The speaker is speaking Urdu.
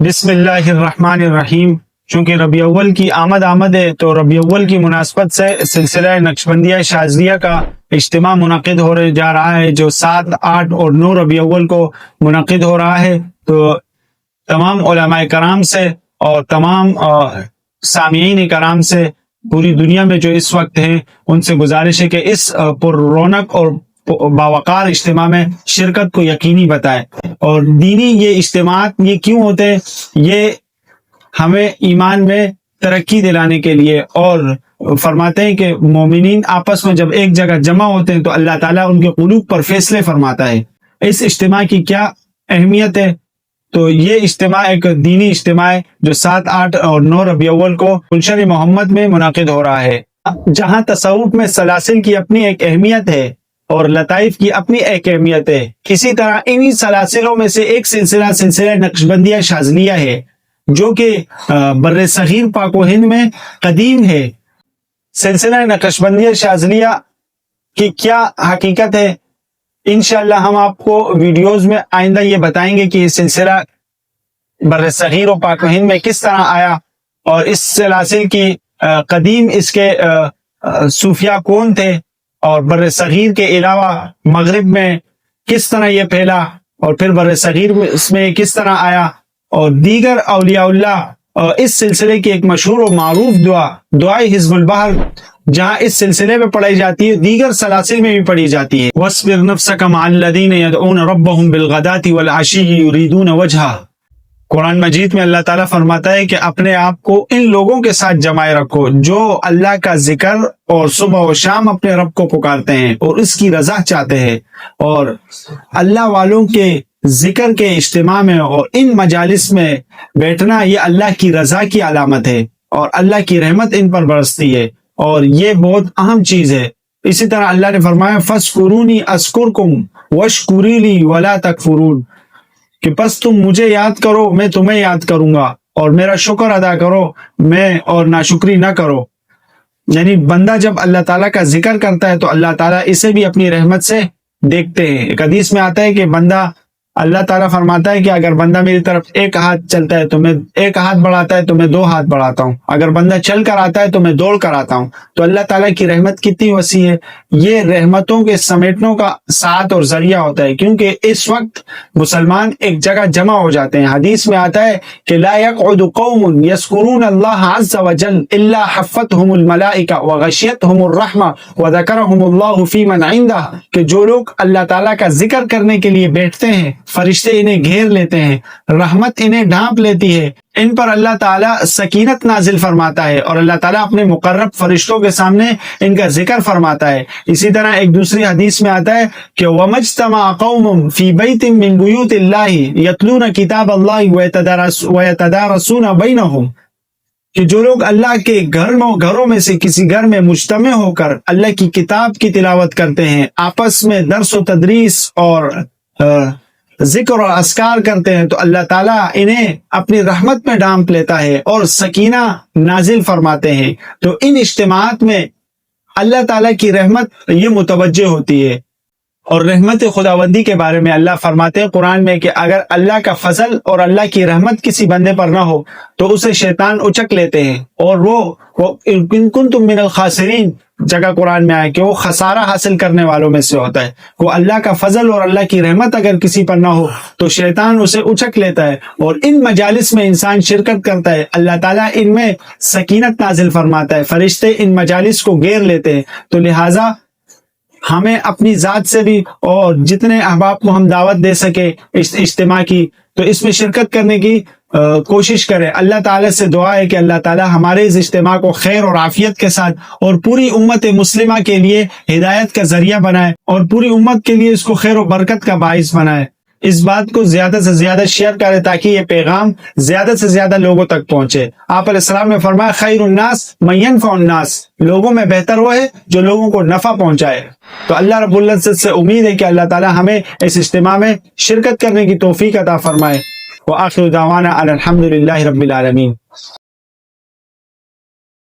بسم اللہ الرحمن الرحیم۔ چونکہ ربیع اول کی آمد ہے تو ربیع اول کی مناسبت سے سلسلہ نقشبندیہ شاذلیہ کا اجتماع منعقد ہونے جا رہا ہے، جو 7، 8 اور 9 ربیع اول کو منعقد ہو رہا ہے۔ تو تمام علماء کرام سے اور تمام سامعین کرام سے پوری دنیا میں جو اس وقت ہیں ان سے گزارش ہے کہ اس پر رونق اور باوقار اجتماع میں شرکت کو یقینی بتائے۔ اور دینی یہ اجتماعات یہ کیوں ہوتے ہیں؟ یہ ہمیں ایمان میں ترقی دلانے کے لیے، اور فرماتے ہیں کہ مومنین آپس میں جب ایک جگہ جمع ہوتے ہیں تو اللہ تعالیٰ ان کے قلوب پر فیصلے فرماتا ہے۔ اس اجتماع کی کیا اہمیت ہے؟ تو یہ اجتماع ایک دینی اجتماع ہے جو 7، 8 اور 9 ربیع اول کو گلشن محمد میں منعقد ہو رہا ہے، جہاں تصوف میں سلاسل کی اپنی ایک اہمیت ہے اور لطائف کی اپنی ایک اہمیت ہے۔ اسی طرح انہی سلاسلوں میں سے ایک سلسلہ نقشبندیہ شاذلیہ ہے، جو کہ بر صغیر پاک و ہند میں قدیم ہے۔ سلسلہ نقشبندیہ شاذلیہ کی کیا حقیقت ہے؟ انشاءاللہ ہم آپ کو ویڈیوز میں آئندہ یہ بتائیں گے کہ یہ سلسلہ بر صغیر و پاک و ہند میں کس طرح آیا، اور اس سلاسل کی قدیم اس کے صوفیاء کون تھے، اور بر صغیر کے علاوہ مغرب میں کس طرح یہ پھیلا، اور پھر بر صغیر اس میں کس طرح آیا، اور دیگر اولیاء اللہ اس سلسلے کی ایک مشہور و معروف دعائے حزب البحر جہاں اس سلسلے میں پڑھی جاتی ہے، دیگر سلاسل میں بھی پڑھی جاتی ہے۔ وَاصْبِرْ نَفْسَكَ مَعَ الَّذِينَ يَدْعُونَ رَبَّهُمْ بِالْغَدَاةِ وَالْعَشِيِّ يُرِيدُونَ وَجْهَهُ۔ قرآن مجید میں اللہ تعالیٰ فرماتا ہے کہ اپنے آپ کو ان لوگوں کے ساتھ جمائے رکھو جو اللہ کا ذکر اور صبح و شام اپنے رب کو پکارتے ہیں اور اس کی رضا چاہتے ہیں، اور اللہ والوں کے ذکر کے اجتماع میں اور ان مجالس میں بیٹھنا یہ اللہ کی رضا کی علامت ہے، اور اللہ کی رحمت ان پر برستی ہے، اور یہ بہت اہم چیز ہے۔ اسی طرح اللہ نے فرمایا فَاذْكُرُونِي أَذْكُرْكُمْ وَاشْكُرُوا لِي وَلَا تَكْفُرُونَ، کہ بس تم مجھے یاد کرو میں تمہیں یاد کروں گا، اور میرا شکر ادا کرو میں اور ناشکری نہ کرو۔ یعنی بندہ جب اللہ تعالیٰ کا ذکر کرتا ہے تو اللہ تعالیٰ اسے بھی اپنی رحمت سے دیکھتے ہیں۔ ایک حدیث میں آتا ہے کہ بندہ، اللہ تعالیٰ فرماتا ہے کہ اگر بندہ میری طرف ایک ہاتھ چلتا ہے تو میں ایک ہاتھ بڑھاتا ہے تو میں 2 ہاتھ بڑھاتا ہوں، اگر بندہ چل کر آتا ہے تو میں دوڑ کر آتا ہوں۔ تو اللہ تعالیٰ کی رحمت کتنی وسیع ہے، یہ رحمتوں کے سمیٹنے کا ساتھ اور ذریعہ ہوتا ہے، کیونکہ اس وقت مسلمان ایک جگہ جمع ہو جاتے ہیں۔ حدیث میں آتا ہے کہ لا يقعد قوم يذكرون الله عز وجل الا حفتهم الملائکہ وغشیتهم الرحمہ وذکرهم اللہ فی من عنده، کہ جو لوگ اللہ تعالیٰ کا ذکر کرنے کے لیے بیٹھتے ہیں فرشتے انہیں گھیر لیتے ہیں، رحمت انہیں ڈھانپ لیتی ہے، ان پر اللہ تعالیٰ سکینت نازل فرماتا ہے، اور اللہ تعالیٰ اپنے مقرب فرشتوں کے سامنے ان کا ذکر فرماتا ہے۔ اسی طرح ایک دوسری حدیث میں آتا ہے کہ وَمَجْتَمَعَ قَوْمٌ فِي بَيْتٍ مِّن بُيُوتِ اللَّهِ يَتْلُونَ كِتَابَ اللَّهِ وَيَتَدَارَسُونَ بَيْنَهُمْ، کہ جو لوگ اللہ کے گھروں میں سے کسی گھر میں مجتمع ہو کر اللہ کی کتاب کی تلاوت کرتے ہیں، آپس میں درس و تدریس اور ذکر اور اذکار کرتے ہیں، تو اللہ تعالیٰ انہیں اپنی رحمت میں ڈھانپ لیتا ہے اور سکینہ نازل فرماتے ہیں۔ تو ان اجتماعات میں اللہ تعالیٰ کی رحمت یہ متوجہ ہوتی ہے۔ اور رحمت خداوندی کے بارے میں اللہ فرماتے ہیں قرآن میں کہ اگر اللہ کا فضل اور اللہ کی رحمت کسی بندے پر نہ ہو تو اسے شیطان اچک لیتے ہیں، اور وہ ان کنتم من الخاسرین جگہ قرآن میں آئے کہ وہ خسارہ حاصل کرنے والوں میں سے ہوتا ہے۔ وہ اللہ کا فضل اور اللہ کی رحمت اگر کسی پر نہ ہو تو شیطان اسے اچک لیتا ہے، اور ان مجالس میں انسان شرکت کرتا ہے، اللہ تعالیٰ ان میں سکینت نازل فرماتا ہے، فرشتے ان مجالس کو گھیر لیتے ہیں۔ تو لہٰذا ہمیں اپنی ذات سے بھی اور جتنے احباب کو ہم دعوت دے سکے اس اجتماع کی، تو اس میں شرکت کرنے کی کوشش کریں۔ اللہ تعالیٰ سے دعا ہے کہ اللہ تعالیٰ ہمارے اس اجتماع کو خیر اور عافیت کے ساتھ اور پوری امت مسلمہ کے لیے ہدایت کا ذریعہ بنائے، اور پوری امت کے لیے اس کو خیر و برکت کا باعث بنائے۔ اس بات کو زیادہ سے زیادہ شیئر کریں تاکہ یہ پیغام زیادہ سے زیادہ لوگوں تک پہنچے۔ آپ علیہ السلام نے فرمایا خیر الناس من ينفع الناس، لوگوں میں بہتر وہ ہے جو لوگوں کو نفع پہنچائے۔ تو اللہ رب العزت سے امید ہے کہ اللہ تعالی ہمیں اس اجتماع میں شرکت کرنے کی توفیق عطا فرمائے۔ وآخر دعوانا ان الحمد للہ رب العالمین۔